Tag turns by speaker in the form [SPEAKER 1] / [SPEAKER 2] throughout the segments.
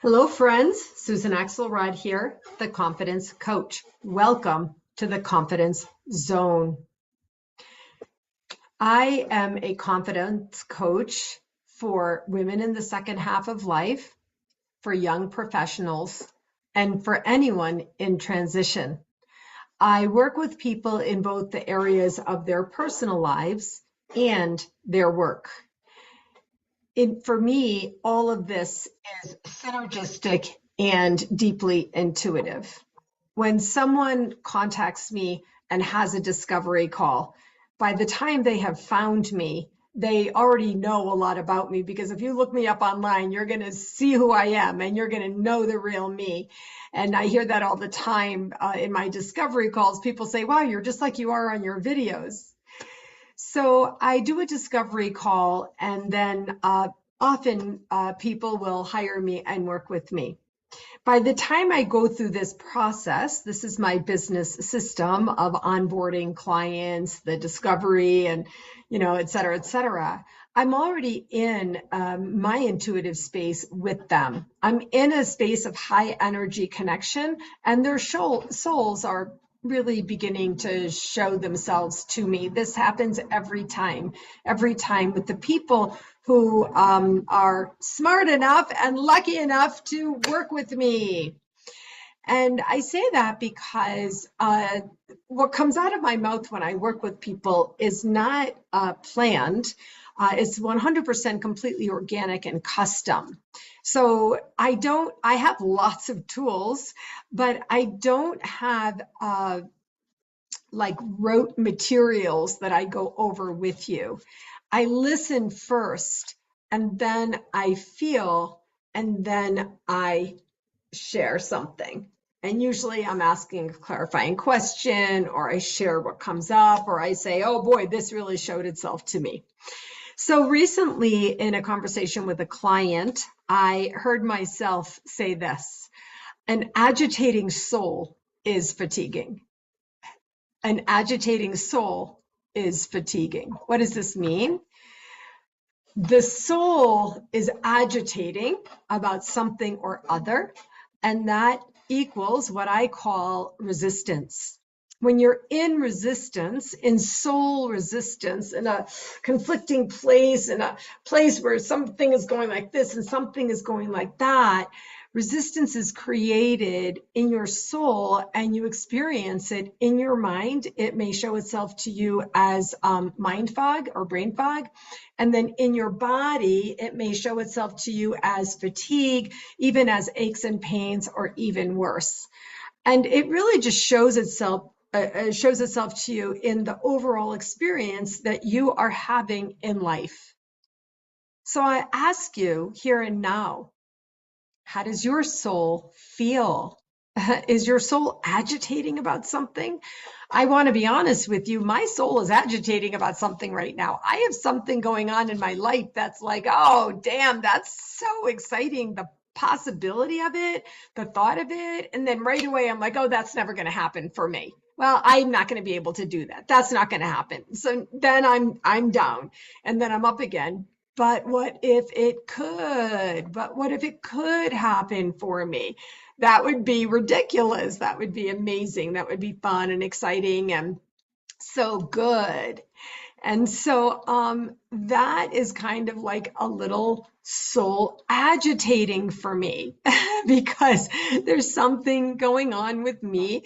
[SPEAKER 1] Hello, friends. Susan Axelrod here, the Confidence Coach. Welcome to the Confidence Zone. I am a confidence coach for women in the second half of life, for young professionals, and for anyone in transition. I work with people in both the areas of their personal lives and their work. For me, all of this is synergistic and deeply intuitive. When someone contacts me and has a discovery call, by the time they have found me, they already know a lot about me, because if you look me up online, you're going to see who I am and you're going to know the real me. And I hear that all the time in my discovery calls. People say, wow, you're just like you are on your videos. So I do a discovery call, and then often people will hire me and work with me. By the time I go through this process, this is my business system of onboarding clients, the discovery, and et cetera, I'm already in my intuitive space with them. I'm in a space of high energy connection, and their souls are really beginning to show themselves to me. This happens every time with the people who are smart enough and lucky enough to work with me. And I say that because what comes out of my mouth when I work with people is not planned. It's 100% completely organic and custom. So I have lots of tools, but I don't have like rote materials that I go over with you. I listen first, and then I feel, and then I share something. And usually I'm asking a clarifying question, or I share what comes up, or I say, oh boy, this really showed itself to me. So recently in a conversation with a client, I heard myself say this: an agitating soul is fatiguing. An agitating soul is fatiguing. What does this mean? The soul is agitating about something or other, and that equals what I call resistance. When you're in resistance, in soul resistance, in a conflicting place, in a place where something is going like this and something is going like that, resistance is created in your soul, and you experience it in your mind. It may show itself to you as mind fog or brain fog. And then in your body, it may show itself to you as fatigue, even as aches and pains, or even worse. And it really just shows itself to you in the overall experience that you are having in life. So I ask you here and now, how does your soul feel? Is your soul agitating about something? I want to be honest with you. My soul is agitating about something right now. I have something going on in my life that's like, oh, damn, that's so exciting. The possibility of it, the thought of it. And then right away, I'm like, oh, that's never going to happen for me. Well, I'm not going to be able to do that. That's not going to happen. So then I'm down, and then I'm up again. But what if it could? But what if it could happen for me? That would be ridiculous. That would be amazing. That would be fun and exciting and so good. And so that is kind of like a little soul agitating for me because there's something going on with me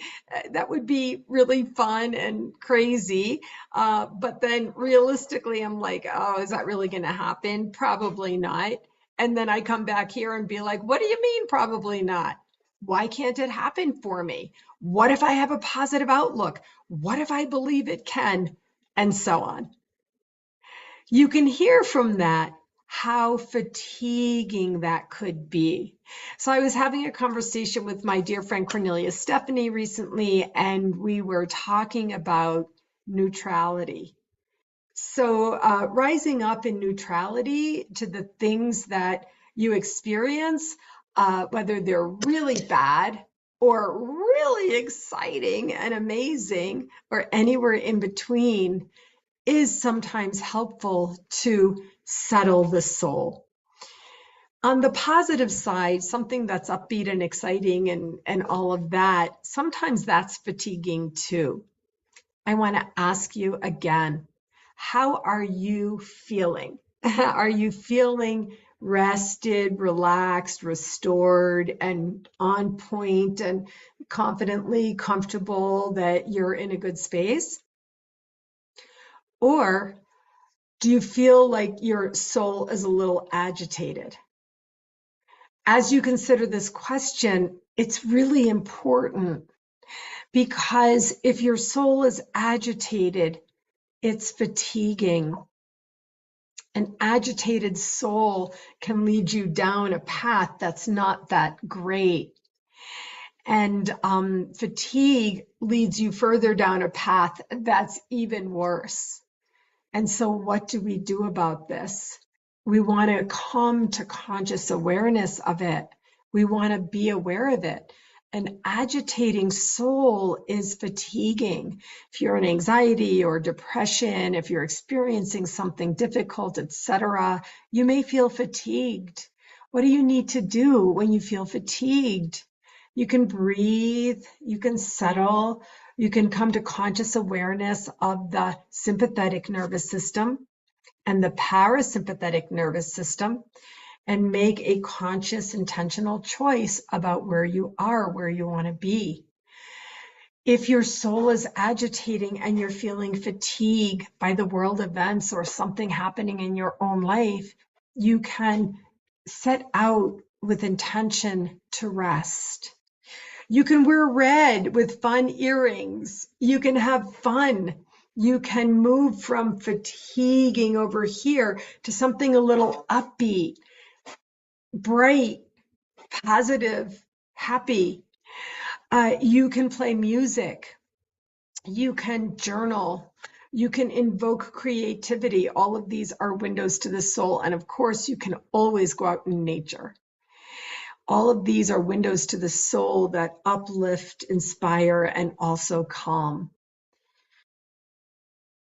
[SPEAKER 1] that would be really fun and crazy. But then realistically, I'm like, oh, is that really going to happen? Probably not. And then I come back here and be like, what do you mean, probably not? Why can't it happen for me? What if I have a positive outlook? What if I believe it can? And so on. You can hear from that how fatiguing that could be. So I was having a conversation with my dear friend Cornelia Stephanie recently, and we were talking about neutrality. So rising up in neutrality to the things that you experience, whether they're really bad or really exciting and amazing, or anywhere in between, is sometimes helpful to settle the soul. On the positive side, something that's upbeat and exciting and all of that, sometimes that's fatiguing too. I want to ask you again, how are you feeling? Are you feeling rested, relaxed, restored, and on point and confidently comfortable that you're in a good space? Or do you feel like your soul is a little agitated? As you consider this question, it's really important because if your soul is agitated, it's fatiguing. An agitated soul can lead you down a path that's not that great. And fatigue leads you further down a path that's even worse. And so what do we do about this? We want to come to conscious awareness of it. We want to be aware of it. An agitating soul is fatiguing. If you're in anxiety or depression, if you're experiencing something difficult, etc., you may feel fatigued. What do you need to do when you feel fatigued? You can breathe, you can settle, you can come to conscious awareness of the sympathetic nervous system and the parasympathetic nervous system and make a conscious, intentional choice about where you are, where you want to be. If your soul is agitating and you're feeling fatigue by the world events or something happening in your own life, you can set out with intention to rest. You can wear red with fun earrings. You can have fun. You can move from fatiguing over here to something a little upbeat, bright, positive, happy. You can play music. You can journal. You can invoke creativity. All of these are windows to the soul. And of course, you can always go out in nature. All of these are windows to the soul that uplift, inspire, and also calm.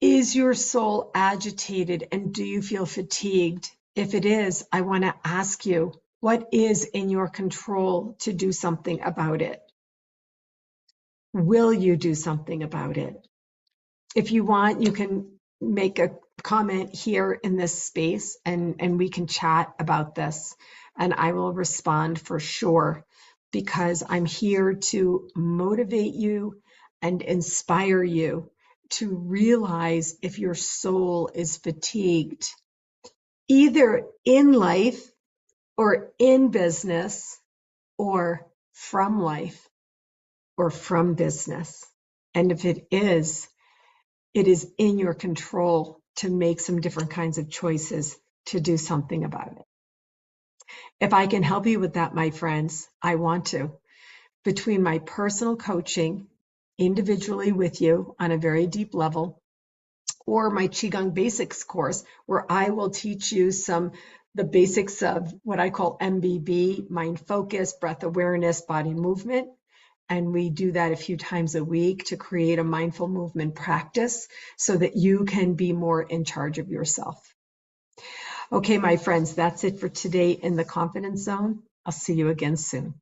[SPEAKER 1] Is your soul agitated and do you feel fatigued? If it is, I want to ask you, what is in your control to do something about it? Will you do something about it? If you want, you can make a comment here in this space and we can chat about this and I will respond for sure because I'm here to motivate you and inspire you to realize if your soul is fatigued, either in life or in business or from life or from business. And if it is in your control to make some different kinds of choices to do something about it. If I can help you with that, my friends, I want to. Between my personal coaching, individually with you on a very deep level, or my Qigong Basics course, where I will teach you the basics of what I call MBB, mind focus, breath awareness, body movement. And we do that a few times a week to create a mindful movement practice so that you can be more in charge of yourself. Okay, my friends, that's it for today in the Confidence Zone. I'll see you again soon.